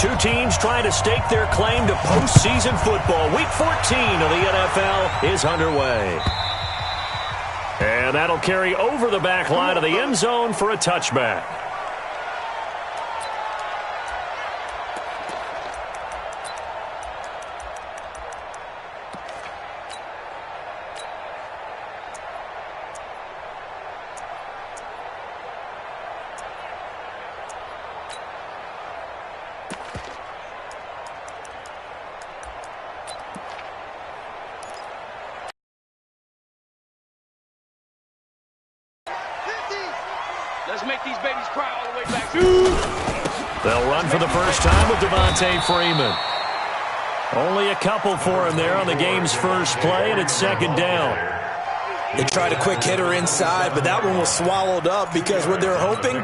Two teams trying to stake their claim to postseason football. Week 14 of the NFL is underway. And that'll carry over the back line of the end zone for a touchback. Let's make these babies cry all the way back. They'll run for the first time with Devontae Freeman. Only a couple for him there on the game's first play, and it's second down. They tried a quick hitter inside, but that one was swallowed up because what they're hoping,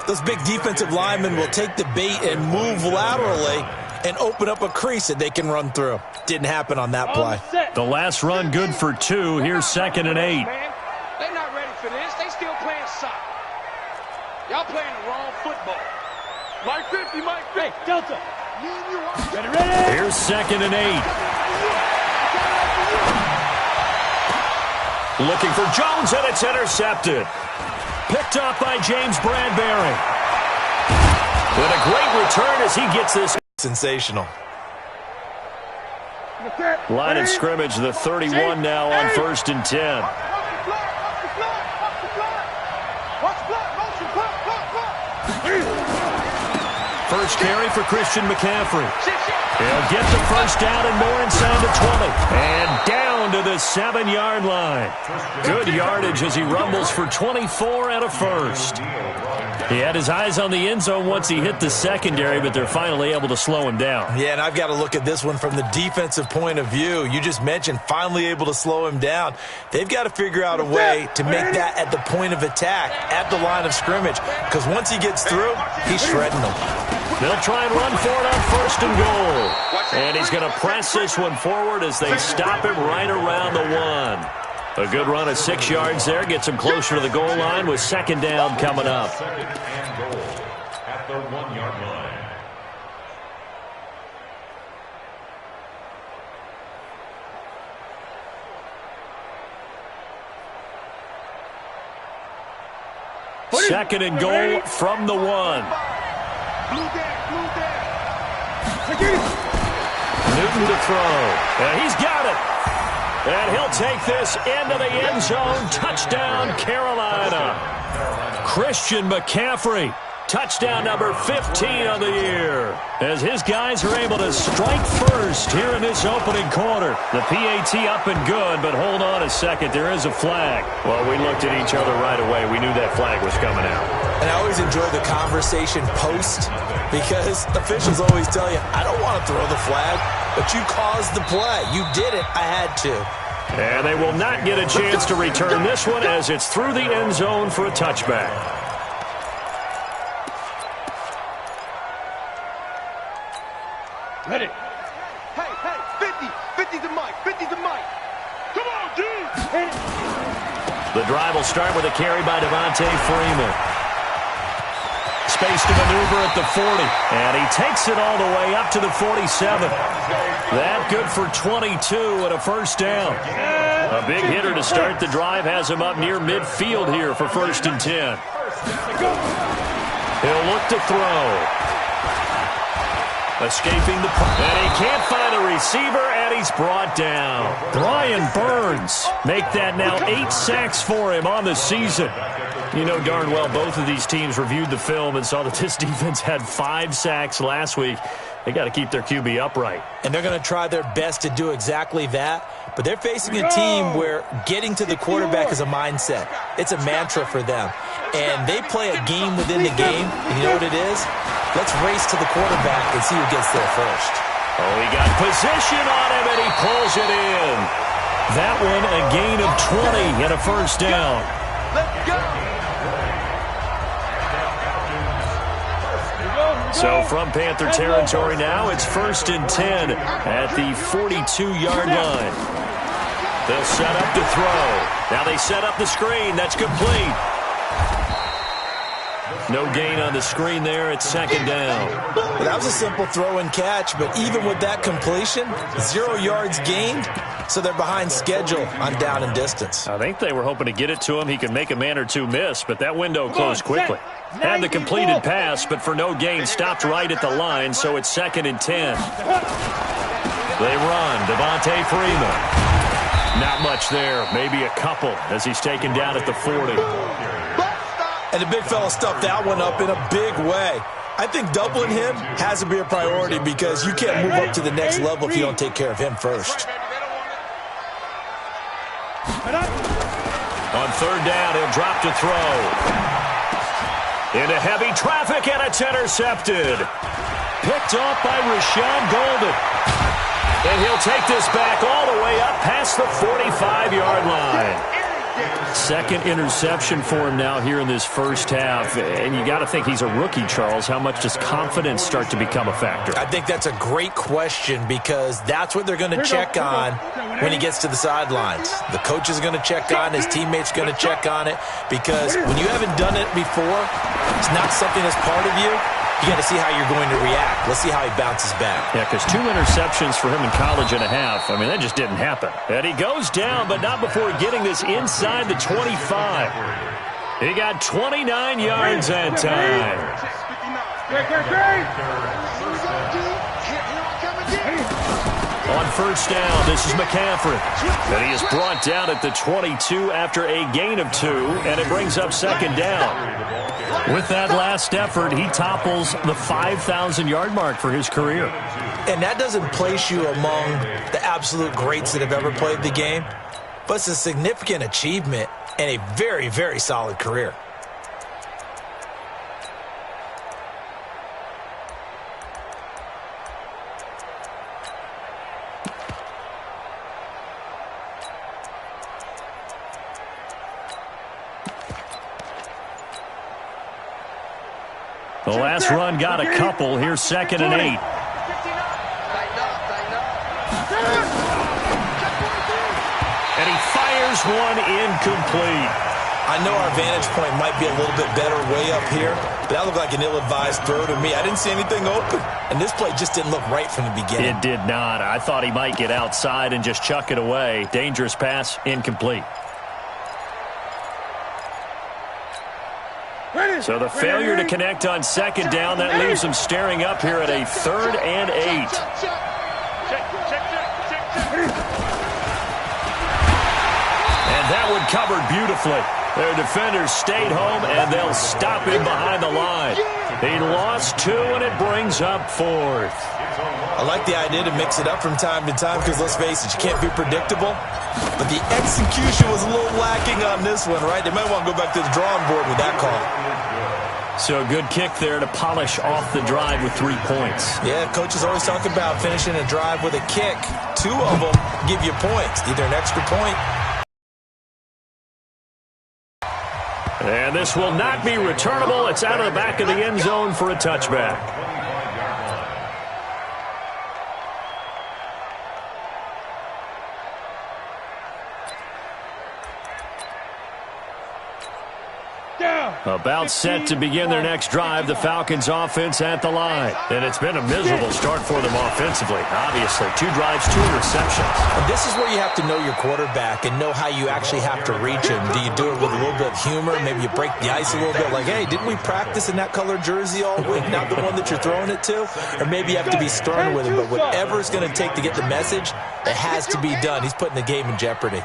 those big defensive linemen will take the bait and move laterally and open up a crease that they can run through. Didn't happen on that play. The last run good for 2. Here's 2nd and 8. They're not ready for this. They still playing soccer. Y'all playing the wrong football. Mike 50, Mike 50. Hey, Delta. Ready. Here's 2nd and 8. Looking for Jones, and it's intercepted. Picked up by James Bradbury. With a great return as he gets this. Sensational. Line of scrimmage, the 31 now on 1st and 10. First carry for Christian McCaffrey. He'll get the first down and more inside the 20. And down to the 7-yard line. Good yardage as he rumbles for 24 and a first. He had his eyes on the end zone once he hit the secondary, but they're finally able to slow him down. Yeah, and I've got to look at this one from the defensive point of view. You just mentioned finally able to slow him down. They've got to figure out a way to make that at the point of attack, at the line of scrimmage, because once he gets through, he's shredding them. They'll try and run for it on 1st and goal. And he's going to press this one forward as they stop him right around the 1. A good run of 6 yards there. Gets him closer to the goal line with 2nd down coming up. 2nd and goal at the 1-yard line. Second and goal from the 1. Newton to throw. And he's got it. And he'll take this into the end zone. Touchdown, Carolina. Christian McCaffrey. Touchdown number 15 of the year. As his guys are able to strike first here in this opening quarter. The PAT up and good, but hold on a second. There is a flag. Well, we looked at each other right away. We knew that flag was coming out. And I always enjoy the conversation post because officials always tell you, I don't want to throw the flag, but you caused the play. You did it. I had to. And they will not get a chance to return this one as it's through the end zone for a touchback. Ready. Hey, 50 to Mike, 50 to Mike. Come on, dude. The drive will start with a carry by Devontae Freeman. Space to maneuver at the 40. And he takes it all the way up to the 47. That good for 22 and a first down. A big hitter to start the drive has him up near midfield here for 1st and 10. He'll look to throw. Escaping the... And he can't find a receiver, and he's brought down. Brian Burns make that now 8 sacks for him on the season. You know darn well both of these teams reviewed the film and saw that this defense had 5 sacks last week. They got to keep their QB upright. And they're going to try their best to do exactly that. But they're facing a team where getting to the quarterback is a mindset. It's a mantra for them. And they play a game within the game. And you know what it is? Let's race to the quarterback and see who gets there first. Oh, he got position on him, and he pulls it in. That one, a gain of 20 and a first down. Let's go. So from Panther territory now, it's 1st and 10 at the 42-yard line. They'll set up to throw. Now they set up the screen. That's complete. No gain on the screen there. It's second down. Well, that was a simple throw and catch, but even with that completion, 0 yards gained, so they're behind schedule on down and distance. I think they were hoping to get it to him. He could make a man or two miss, but that window closed quickly. Had the completed pass, but for no gain, stopped right at the line, so it's second and 10. They run. Devontae Freeman. Not much there. Maybe a couple as he's taken down at the 40. And the big fella stuffed that one up in a big way. I think doubling him has to be a priority because you can't move up to the next level if you don't take care of him first. On third down, he'll drop to throw. Into heavy traffic, and it's intercepted. Picked off by Rashawn Golden. And he'll take this back all the way up past the 45-yard line. Second interception for him now here in this first half. And you got to think he's a rookie, Charles. How much does confidence start to become a factor? I think that's a great question because that's what they're going to check on when he gets to the sidelines. The coach is going to check on, his teammates going to check on it because when you haven't done it before, it's not something that's part of you. You got to see how you're going to react. Let's see how he bounces back. Yeah, because 2 interceptions for him in college and a half. I mean, that just didn't happen. And he goes down, but not before getting this inside the 25. He got 29 yards that time. On first down, this is McCaffrey. And he is brought down at the 22 after a gain of 2, and it brings up second down. With that last effort, he topples the 5,000-yard mark for his career. And that doesn't place you among the absolute greats that have ever played the game, but it's a significant achievement and a very, very solid career. The last run got a couple. Here's second and 8. And he fires one incomplete. I know our vantage point might be a little bit better way up here, but that looked like an ill-advised throw to me. I didn't see anything open, and this play just didn't look right from the beginning. It did not. I thought he might get outside and just chuck it away. Dangerous pass, incomplete. So the failure to connect on second down, that leaves them staring up here at a 3rd and 8. And that one covered beautifully. Their defenders stayed home, and they'll stop him behind the line. He lost 2, and it brings up 4th. I like the idea to mix it up from time to time because, let's face it, you can't be predictable. But the execution was a little lacking on this one, right? They might want to go back to the drawing board with that call. So a good kick there to polish off the drive with 3 points. Yeah, coaches always talk about finishing a drive with a kick. 2 of them give you points, either an extra point. And this will not be returnable. It's out of the back of the end zone for a touchback. About set to begin their next drive, the Falcons offense at the line. And it's been a miserable start for them offensively. Obviously, 2 drives, 2 interceptions. And this is where you have to know your quarterback and know how you actually have to reach him. Do you do it with a little bit of humor? Maybe you break the ice a little bit like, hey, didn't we practice in that colored jersey all week? Not the one that you're throwing it to? Or maybe you have to be stern with him. But whatever it's going to take to get the message, it has to be done. He's putting the game in jeopardy.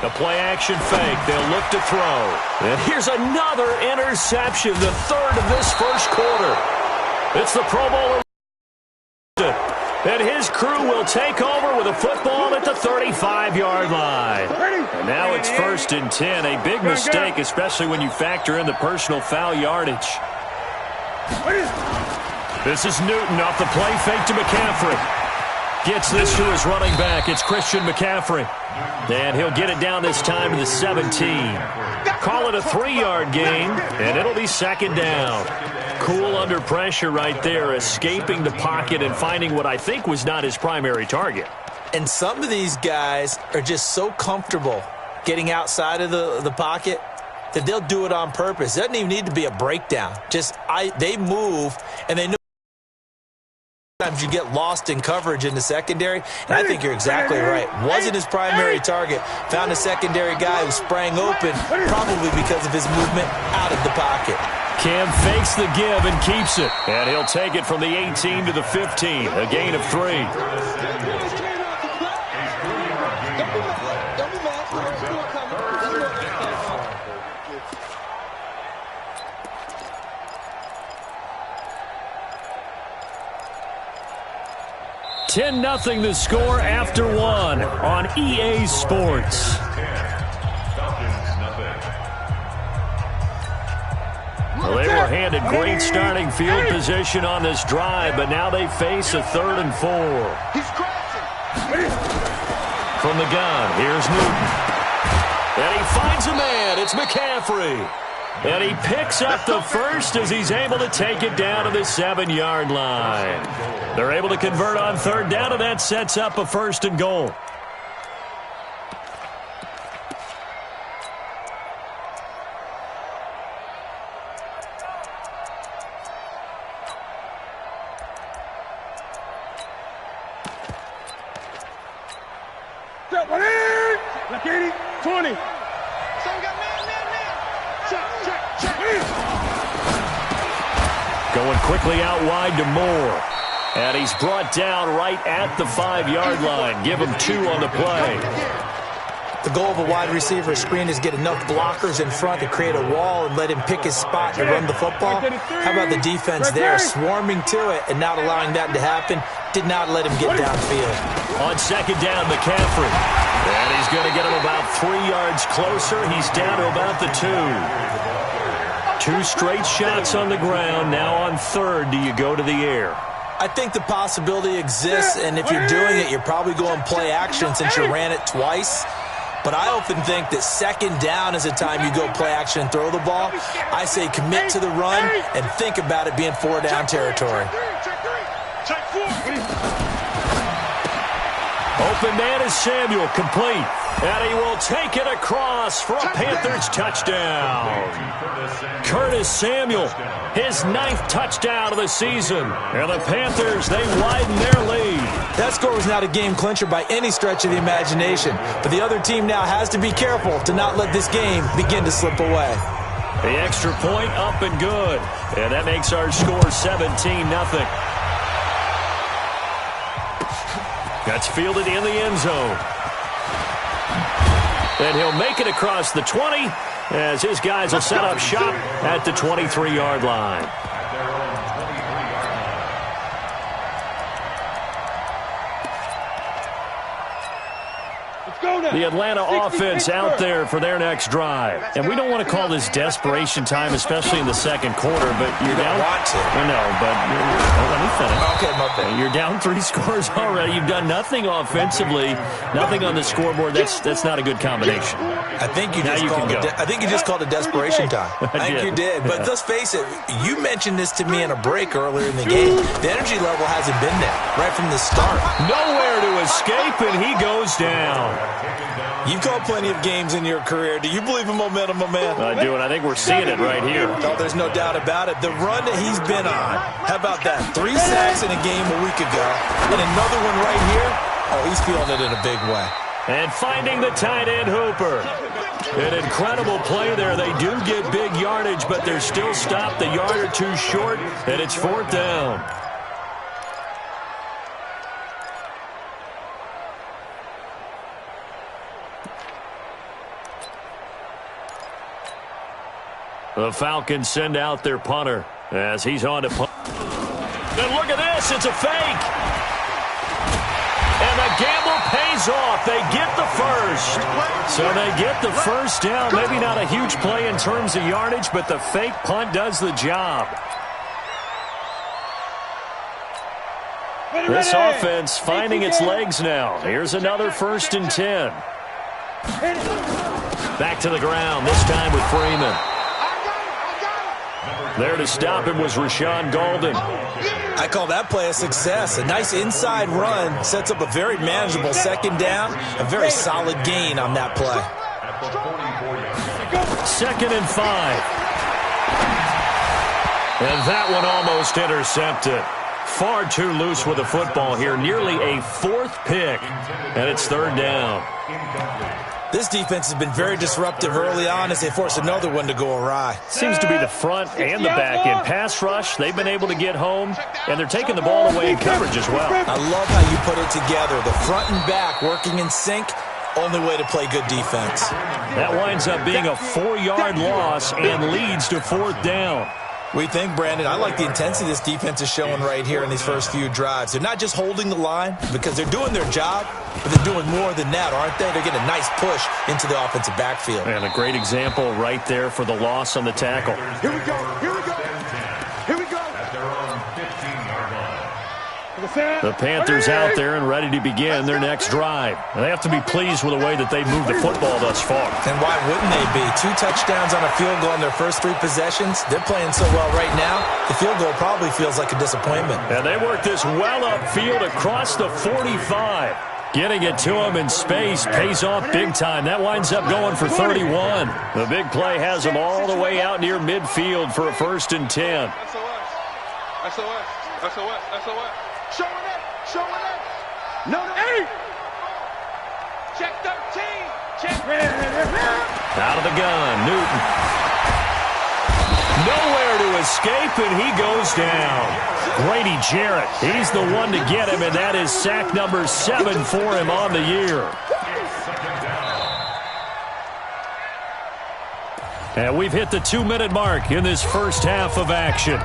The play-action fake. They'll look to throw. And here's another interception, the 3rd of this first quarter. It's the Pro Bowler. And his crew will take over with a football at the 35-yard line. And now it's 1st and 10. A big mistake, especially when you factor in the personal foul yardage. This is Newton off the play fake to McCaffrey. Gets this to his running back. It's Christian McCaffrey. And he'll get it down this time to the 17. Call it a 3-yard gain, and it'll be second down. Cool under pressure right there, escaping the pocket and finding what I think was not his primary target. And some of these guys are just so comfortable getting outside of the pocket that they'll do it on purpose. It doesn't even need to be a breakdown. They move, and they know sometimes you get lost in coverage in the secondary, and I think you're exactly right. Wasn't his primary target. Found a secondary guy who sprang open, probably because of his movement out of the pocket. Cam fakes the give and keeps it. And he'll take it from the 18 to the 15, a gain of 3. $10-0 the score after 1 on EA Sports. Well, they were handed great starting field position on this drive, but now they face a 3rd and 4. From the gun, here's Newton. And he finds a man. It's McCaffrey. And he picks up the first as he's able to take it down to the 7-yard line. They're able to convert on 3rd down, and that sets up a 1st and goal. Step 1 in! Like 80, 20. Going quickly out wide to Moore. And he's brought down right at the 5-yard line. Give him 2 on the play. The goal of a wide receiver screen is get enough blockers in front to create a wall and let him pick his spot to run the football. How about the defense there, swarming to it and not allowing that to happen? Did not let him get downfield. On 2nd down, McCaffrey. And he's going to get him about 3 yards closer. He's down to about the 2. 2 straight shots on the ground. Now on 3rd, do you go to the air? I think the possibility exists, and if you're doing it, you're probably going play action since you ran it twice. But I often think that 2nd down is a time you go play action and throw the ball. I say commit to the run and think about it being 4-down territory. Open man is Samuel, complete. And he will take it across for a Panthers touchdown. Curtis Samuel, his 9th touchdown of the season. And the Panthers, they widen their lead. That score was not a game clincher by any stretch of the imagination. But the other team now has to be careful to not let this game begin to slip away. The extra point up and good. And that makes our score 17-0. That's fielded in the end zone. And he'll make it across the 20 as his guys will set up shop at the 23-yard line. The Atlanta offense out there for their next drive. And we don't want to call this desperation time, especially in the 2nd quarter, but you're down. Want to. No, but let me finish. Okay, my bad. You're down 3 scores already. You've done nothing offensively, nothing on the scoreboard. That's not a good combination. I think you just called it desperation time. I think you did. But let's face it, you mentioned this to me in a break earlier in the game. The energy level hasn't been there right from the start. Nowhere to escape, and he goes down. You've called plenty of games in your career. Do you believe in momentum, my man? I do, and I think we're seeing it right here. Oh, there's no doubt about it. The run that he's been on. How about that? 3 sacks in a game a week ago. And another one right here. Oh, he's feeling it in a big way. And finding the tight end Hooper. An incredible play there. They do get big yardage, but they're still stopped a yard or 2 short, and it's 4th down. The Falcons send out their punter as he's on to punt. And look at this. It's a fake. And the gamble pays off. They get the first. So they get the first down. Maybe not a huge play in terms of yardage, but the fake punt does the job. This offense finding its legs now. Here's another 1st and 10. Back to the ground, this time with Freeman. There to stop him was Rashawn Golden. I call that play a success. A nice inside run sets up a very manageable 2nd down. A very solid gain on that play. 2nd and 5. And that one almost intercepted. Far too loose with the football here. Nearly a 4th pick. And it's 3rd down. This defense has been very disruptive early on as they force another one to go awry. Seems to be the front and the back. In pass rush, they've been able to get home, and they're taking the ball away in coverage as well. I love how you put it together. The front and back working in sync. Only way to play good defense. That winds up being a 4-yard loss and leads to 4th down. We think, Brandon, I like the intensity this defense is showing right here in these first few drives. They're not just holding the line because they're doing their job, but they're doing more than that, aren't they? They're getting a nice push into the offensive backfield. And a great example right there for the loss on the tackle. Here we go. Here we go. Here we go. The Panthers out there and ready to begin their next drive. And they have to be pleased with the way that they've moved the football thus far. And why wouldn't they be? 2 touchdowns on a field goal in their first 3 possessions. They're playing so well right now, the field goal probably feels like a disappointment. And they work this well upfield across the 45. Getting it to him in space pays off big time. That winds up going for 31. The big play has them all the way out near midfield for a 1st and 10. SOS. Showing it. No. 8. Check 13. Check. Out of the gun, Newton. Nowhere to escape, and he goes down. Grady Jarrett, he's the one to get him, and that is sack number 7 for him on the year. And we've hit the 2-minute mark in this first half of action.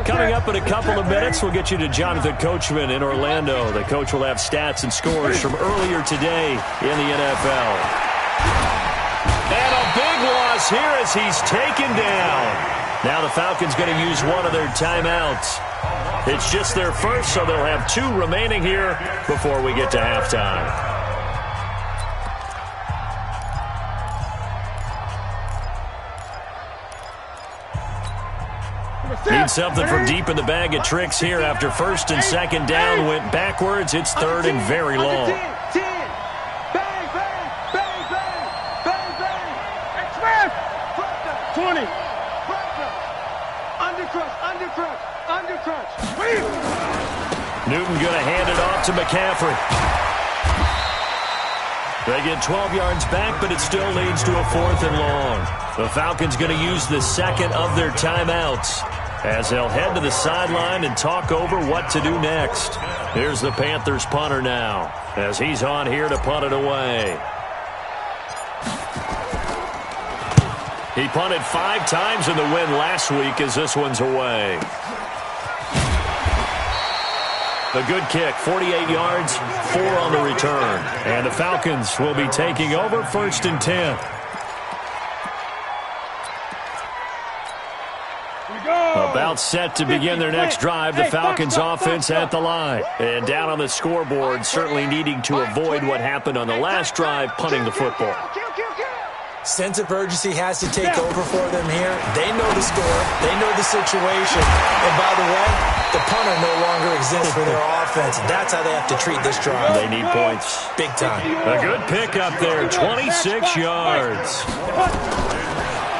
Coming up in a couple of minutes, we'll get you to Jonathan Coachman in Orlando. The coach will have stats and scores from earlier today in the NFL. And a big loss here as he's taken down. Now the Falcons going to use one of their timeouts. It's just their first, so they'll have 2 remaining here before we get to halftime. Need something from deep in the bag of tricks here after 1st and 2nd down. Went backwards. It's 3rd and very long. 10. Bang, bang, bang, bang, bang, bang. Express. 20. Undercrunch. Newton going to hand it off to McCaffrey. They get 12 yards back, but it still leads to a 4th and long. The Falcons going to use the 2nd of their timeouts as they'll head to the sideline and talk over what to do next. Here's the Panthers punter now as he's on here to punt it away. He punted 5 times in the win last week as this one's away. The good kick, 48 yards, 4 on the return. And the Falcons will be taking over 1st and 10. About set to begin their next drive. The Falcons offense at the line. And down on the scoreboard, certainly needing to avoid what happened on the last drive, punting the football. Sense of urgency has to take over for them here. They know the score. They know the situation. And by the way, the punter no longer exists for their offense. That's how they have to treat this drive. They need points. Big time. A good pick up there, 26 yards.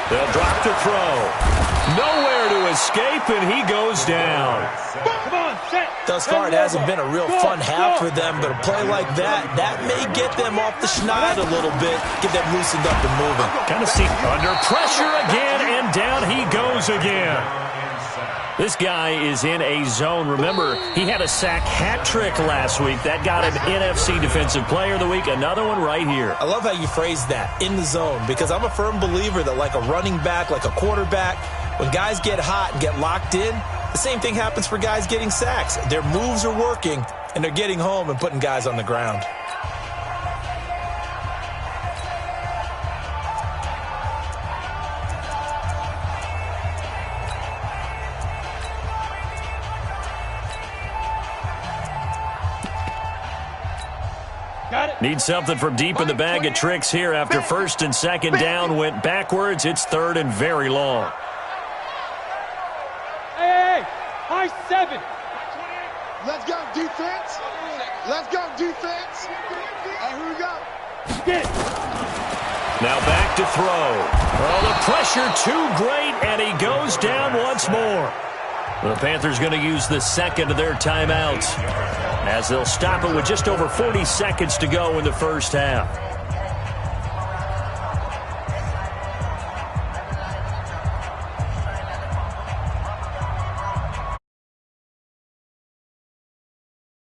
They'll drop to throw. Nowhere to escape, and he goes down. Thus far, it hasn't been a real fun half for them, but a play like that may get them off the schneid a little bit, get them loosened up and moving. Kind of see under pressure again, and down he goes again. This guy is in a zone. Remember, he had a sack hat trick last week. That got him NFC Defensive Player of the Week. Another one right here. I love how you phrase that, in the zone, because I'm a firm believer that like a running back, like a quarterback, when guys get hot and get locked in, the same thing happens for guys getting sacks. Their moves are working, and they're getting home and putting guys on the ground. Need something from deep in the bag of tricks here after 1st and 2nd down. Went backwards. It's 3rd and very long. Hey, high 7. Let's go, defense. Let's go, defense. And here we go. Get it. Now back to throw. Oh, the pressure too great, and he goes down once more. The Panthers going to use the second of their timeouts as they'll stop it with just over 40 seconds to go in the first half.